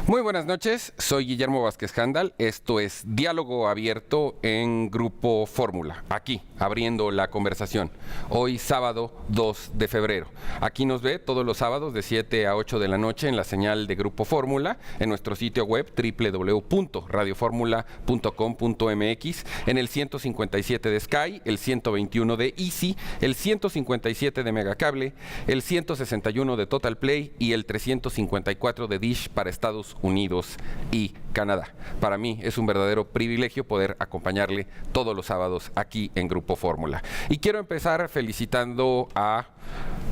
Muy buenas noches, soy Guillermo Vázquez Handal, esto es Diálogo Abierto en Grupo Fórmula, aquí, abriendo la conversación, hoy sábado 2 de febrero. Aquí nos ve todos los sábados de 7 a 8 de la noche en la señal de Grupo Fórmula, en nuestro sitio web www.radioformula.com.mx, en el 157 de Sky, el 121 de Easy, el 157 de Megacable, el 161 de Total Play y el 354 de Dish para Estados Unidos y Canadá. Para mí es un verdadero privilegio poder acompañarle todos los sábados aquí en Grupo Fórmula. Y quiero empezar felicitando a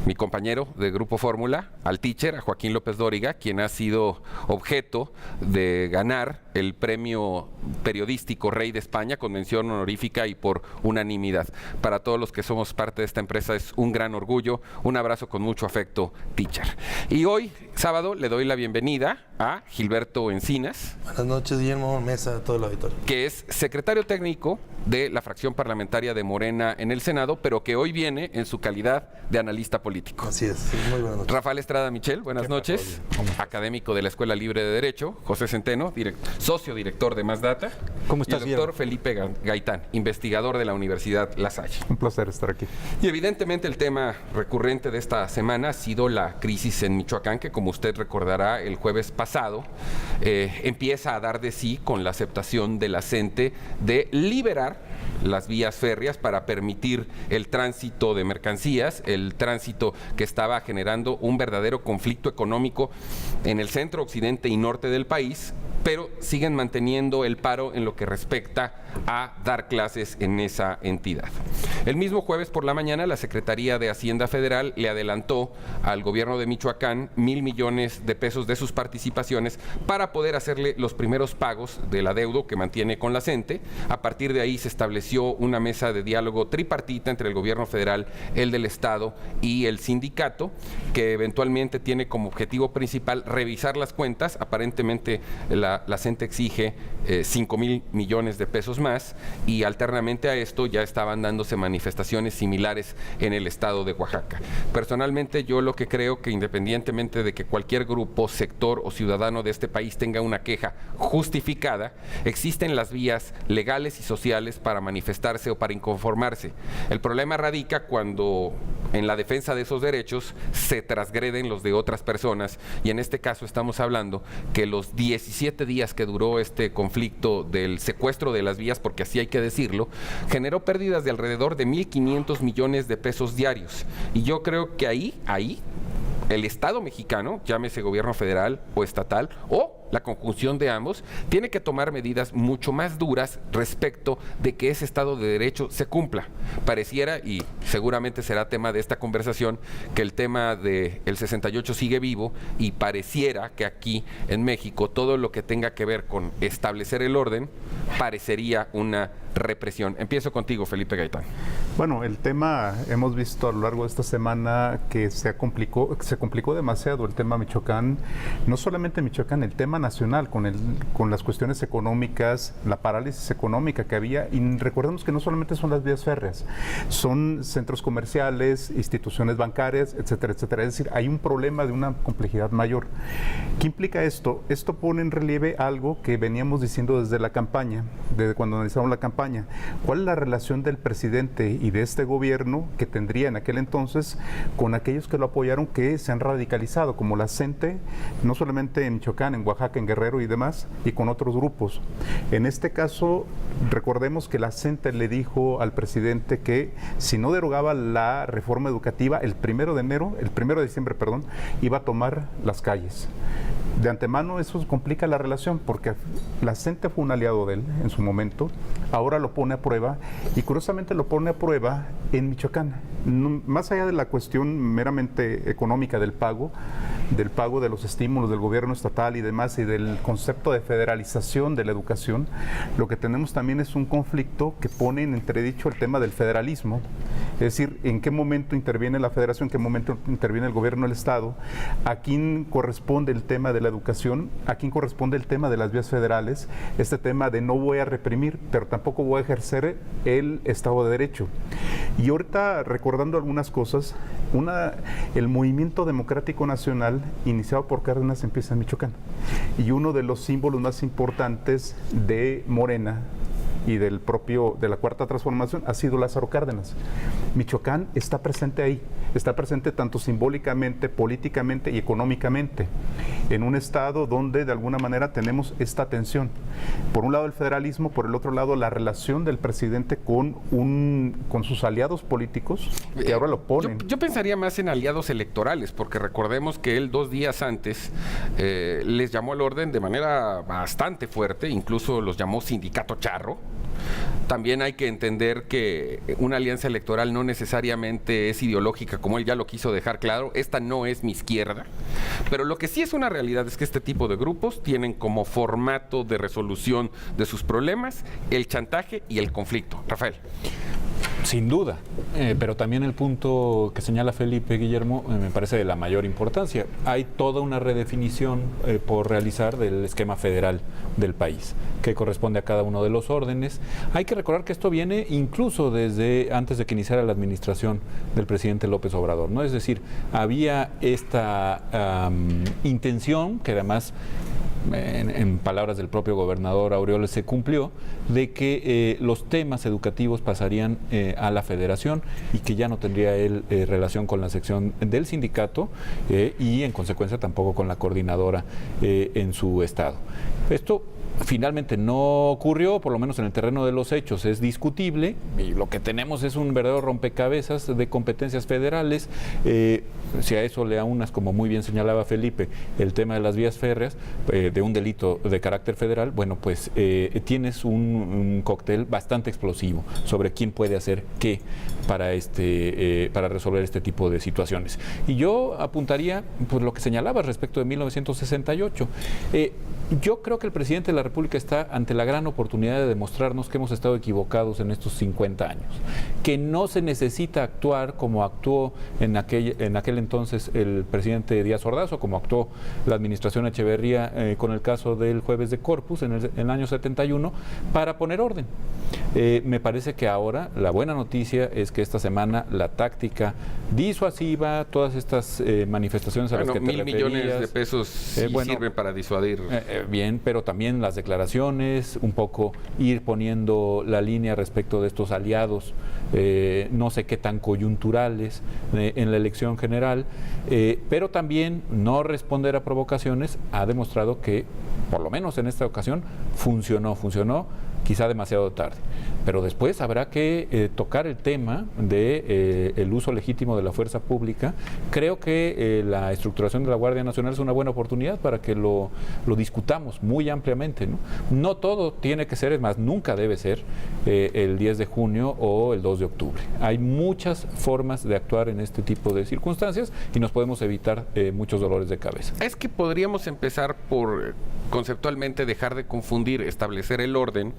mi compañero de Grupo Fórmula, al teacher, a Joaquín López Dóriga, quien ha sido objeto de ganar el premio periodístico Rey de España con mención honorífica y por unanimidad. Para todos los que somos parte de esta empresa es un gran orgullo, un abrazo con mucho afecto, teacher. Y hoy, sábado, le doy la bienvenida a Gilberto Encinas. Buenas noches, Guillermo, mesa, todo el auditorio. Que es secretario técnico de la fracción parlamentaria de Morena en el Senado, pero que hoy viene en su calidad de analista político. Así es, sí, muy buenas noches. Rafael Estrada Michel, buenas noches. Académico de la Escuela Libre de Derecho. José Centeno, socio director de Más Data. ¿Cómo estás, y el doctor Felipe Gaitán, investigador de la Universidad La Salle. Un placer estar aquí. Y evidentemente el tema recurrente de esta semana ha sido la crisis en Michoacán, que como usted recordará el jueves pasado empieza a dar de sí con la aceptación de la CENTE de liberar las vías férreas para permitir el tránsito de mercancías, el tránsito que estaba generando un verdadero conflicto económico en el centro, occidente y norte del país, pero siguen manteniendo el paro en lo que respecta a dar clases en esa entidad. El mismo jueves por la mañana, la Secretaría de Hacienda Federal le adelantó al gobierno de Michoacán 1,000 millones de pesos de sus participaciones para poder hacerle los primeros pagos del adeudo que mantiene con la CENTE. A partir de ahí se estableció una mesa de diálogo tripartita entre el gobierno federal, el del Estado y el sindicato, que eventualmente tiene como objetivo principal revisar las cuentas. Aparentemente la CENTE exige 5,000 millones de pesos más, y alternamente a esto ya estaban dándose manifestaciones similares en el estado de Oaxaca. Personalmente yo lo que creo que independientemente de que cualquier grupo, sector o ciudadano de este país tenga una queja justificada, existen las vías legales y sociales para manifestarse o para inconformarse. El problema radica cuando en la defensa de esos derechos se transgreden los de otras personas, y en este caso estamos hablando que los 17 días que duró este conflicto del secuestro de las vías, porque así hay que decirlo, generó pérdidas de alrededor de 1,500 millones de pesos diarios. Y yo creo que ahí el Estado mexicano, llámese gobierno federal o estatal, o la conjunción de ambos, tiene que tomar medidas mucho más duras respecto de que ese Estado de Derecho se cumpla. Pareciera, y seguramente será tema de esta conversación, que el tema del 68 sigue vivo, y pareciera que aquí en México todo lo que tenga que ver con establecer el orden parecería una represión. Empiezo contigo, Felipe Gaitán. Bueno, el tema, hemos visto a lo largo de esta semana que se complicó demasiado el tema Michoacán, no solamente Michoacán, el tema nacional con las cuestiones económicas, la parálisis económica que había, y recordemos que no solamente son las vías férreas, son centros comerciales, instituciones bancarias, etcétera, etcétera. Es decir, hay un problema de una complejidad mayor. ¿Qué implica esto? Esto pone en relieve algo que veníamos diciendo desde la campaña, desde cuando analizamos la campaña. ¿Cuál es la relación del presidente y de este gobierno que tendría en aquel entonces con aquellos que lo apoyaron, que se han radicalizado, como la CENTE, no solamente en Michoacán, en Oaxaca, en Guerrero y demás, y con otros grupos? En este caso, recordemos que la CENTE le dijo al presidente que si no derogaba la reforma educativa el 1 de diciembre, iba a tomar las calles. De antemano eso complica la relación, porque la CENTE fue un aliado de él en su momento, ahora lo pone a prueba, y curiosamente lo pone a prueba en Michoacán. Más allá de la cuestión meramente económica del pago de los estímulos del gobierno estatal y demás, y del concepto de federalización de la educación, lo que tenemos también es un conflicto que pone en entredicho el tema del federalismo, es decir, en qué momento interviene la federación, en qué momento interviene el gobierno del Estado, a quién corresponde el tema de la educación, a quién corresponde el tema de las vías federales, este tema de no voy a reprimir, pero tampoco voy a ejercer el Estado de Derecho. Y ahorita, recordando algunas cosas, el Movimiento Democrático Nacional nacional iniciado por Cárdenas empieza en Michoacán. Y uno de los símbolos más importantes de Morena y de la Cuarta Transformación ha sido Lázaro Cárdenas. Michoacán está presente ahí, está presente tanto simbólicamente, políticamente y económicamente, en un estado donde de alguna manera tenemos esta tensión. Por un lado el federalismo, por el otro lado la relación del presidente con sus aliados políticos, que ahora lo ponen. Yo pensaría más en aliados electorales, porque recordemos que él 2 días antes les llamó al orden de manera bastante fuerte, incluso los llamó sindicato charro. También hay que entender que una alianza electoral no necesariamente es ideológica, como él ya lo quiso dejar claro. Esta no es mi izquierda, pero lo que sí es una realidad es que este tipo de grupos tienen como formato de resolución de sus problemas el chantaje y el conflicto. Rafael. Sin duda, pero también el punto que señala Felipe, Guillermo, me parece de la mayor importancia. Hay toda una redefinición por realizar del esquema federal del país, que corresponde a cada uno de los órdenes. Hay que recordar que esto viene incluso desde antes de que iniciara la administración del presidente López Obrador, ¿no? Es decir, había esta intención, que además en palabras del propio gobernador Aureoles se cumplió, de que los temas educativos pasarían a la federación y que ya no tendría él relación con la sección del sindicato y en consecuencia tampoco con la coordinadora en su estado. Esto finalmente no ocurrió, por lo menos en el terreno de los hechos es discutible, y lo que tenemos es un verdadero rompecabezas de competencias federales. Si a eso le aunas, como muy bien señalaba Felipe, el tema de las vías férreas, de un delito de carácter federal, bueno, pues tienes un cóctel bastante explosivo sobre quién puede hacer qué para resolver este tipo de situaciones. Y yo apuntaría pues lo que señalaba respecto de 1968. Yo creo que el presidente de la República está ante la gran oportunidad de demostrarnos que hemos estado equivocados en estos 50 años, que no se necesita actuar como actuó en aquel entonces el presidente Díaz Ordaz, o como actuó la administración Echeverría con el caso del Jueves de Corpus en el año 71, para poner orden. Me parece que ahora la buena noticia es que esta semana la táctica disuasiva, todas estas manifestaciones a las que te 1,000 referías, millones de pesos sí sirven para disuadir. Bien, pero también las declaraciones, un poco ir poniendo la línea respecto de estos aliados, no sé qué tan coyunturales en la elección general, pero también no responder a provocaciones ha demostrado que, por lo menos en esta ocasión, funcionó quizá demasiado tarde. Pero después habrá que tocar el tema de el uso legítimo de la fuerza pública. Creo que la estructuración de la Guardia Nacional es una buena oportunidad para que lo discutamos muy ampliamente, ¿no? No todo tiene que ser, es más, nunca debe ser el 10 de junio o el 2 de octubre. Hay muchas formas de actuar en este tipo de circunstancias y nos podemos evitar muchos dolores de cabeza. Es que podríamos empezar por conceptualmente dejar de confundir, establecer el orden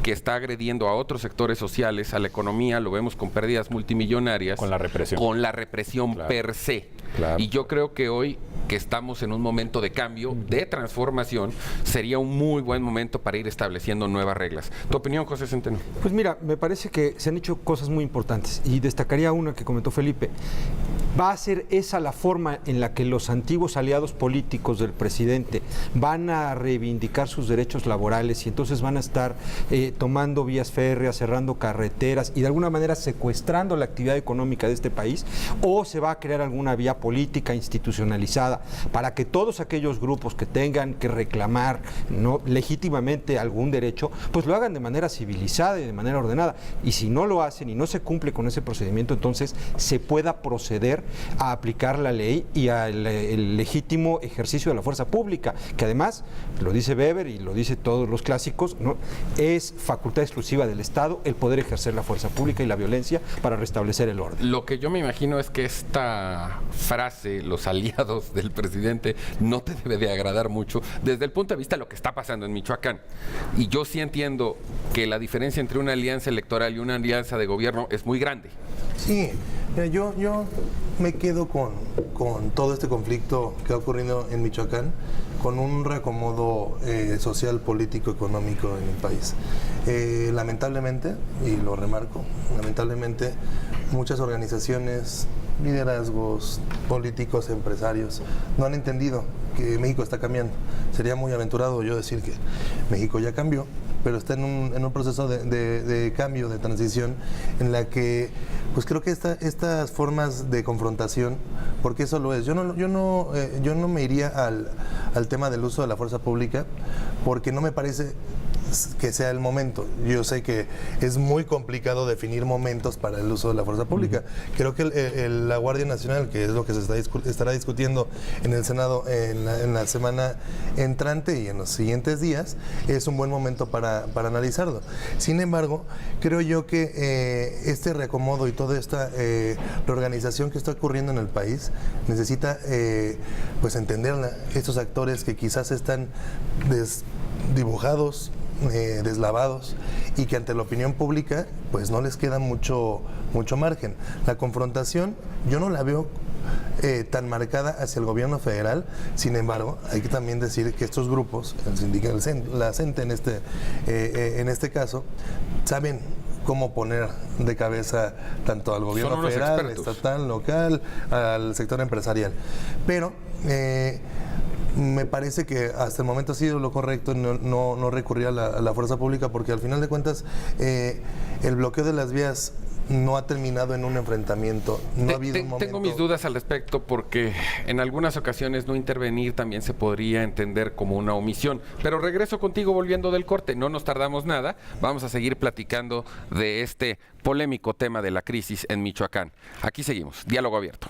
que está agrediendo a otros sectores sociales, a la economía, lo vemos con pérdidas multimillonarias. Con la represión. Con la represión Claro. per se. Claro. Y yo creo que hoy, que estamos en un momento de cambio, de transformación, sería un muy buen momento para ir estableciendo nuevas reglas. ¿Tu opinión, José Centeno? Pues mira, me parece que se han hecho cosas muy importantes y destacaría una que comentó Felipe. Va a ser esa la forma en la que los antiguos aliados políticos del presidente van a reivindicar sus derechos laborales y entonces van a estar tomando vías férreas, cerrando carreteras y de alguna manera secuestrando la actividad económica de este país, o se va a crear alguna vía política institucionalizada para que todos aquellos grupos que tengan que reclamar legítimamente algún derecho, pues lo hagan de manera civilizada y de manera ordenada. Y si no lo hacen y no se cumple con ese procedimiento, entonces se pueda proceder a aplicar la ley y al legítimo ejercicio de la fuerza pública, que además, lo dice Weber y lo dice todos los clásicos, ¿no?, es facultad exclusiva del Estado el poder ejercer la fuerza pública y la violencia para restablecer el orden. Lo que yo me imagino es que esta frase, los aliados del presidente, no te debe de agradar mucho desde el punto de vista de lo que está pasando en Michoacán. Y yo sí entiendo que la diferencia entre una alianza electoral y una alianza de gobierno es muy grande. Sí, mira, yo me quedo con todo este conflicto que ha ocurrido en Michoacán, con un reacomodo social, político, económico en el país. Lamentablemente, y lo remarco, lamentablemente muchas organizaciones liderazgos políticos, empresarios, no han entendido que México está cambiando. Sería muy aventurado yo decir que México ya cambió, pero está en un proceso de cambio, de transición, en la que pues creo que estas formas de confrontación, porque eso lo es, yo no me iría al tema del uso de la fuerza pública, porque no me parece que sea el momento. Yo sé que es muy complicado definir momentos para el uso de la fuerza pública. Creo que la Guardia Nacional, que es lo que se estará discutiendo en el Senado en la semana entrante y en los siguientes días, es un buen momento para analizarlo. Sin embargo, creo yo que este reacomodo y toda esta reorganización que está ocurriendo en el país necesita pues entenderla. Estos actores que quizás están dibujados, deslavados, y que ante la opinión pública pues no les queda mucho margen. La confrontación yo no la veo tan marcada hacia el gobierno federal. Sin embargo, hay que también decir que estos grupos, el sindicato, la CENTE en este caso, saben cómo poner de cabeza tanto al gobierno federal, estatal, local, al sector empresarial. Pero me parece que hasta el momento ha sido lo correcto no recurrir a la fuerza pública, porque al final de cuentas el bloqueo de las vías no ha terminado en un enfrentamiento. No ha habido un momento. Tengo mis dudas al respecto, porque en algunas ocasiones no intervenir también se podría entender como una omisión. Pero regreso contigo volviendo del corte, no nos tardamos nada. Vamos a seguir platicando de este polémico tema de la crisis en Michoacán. Aquí seguimos, Diálogo Abierto.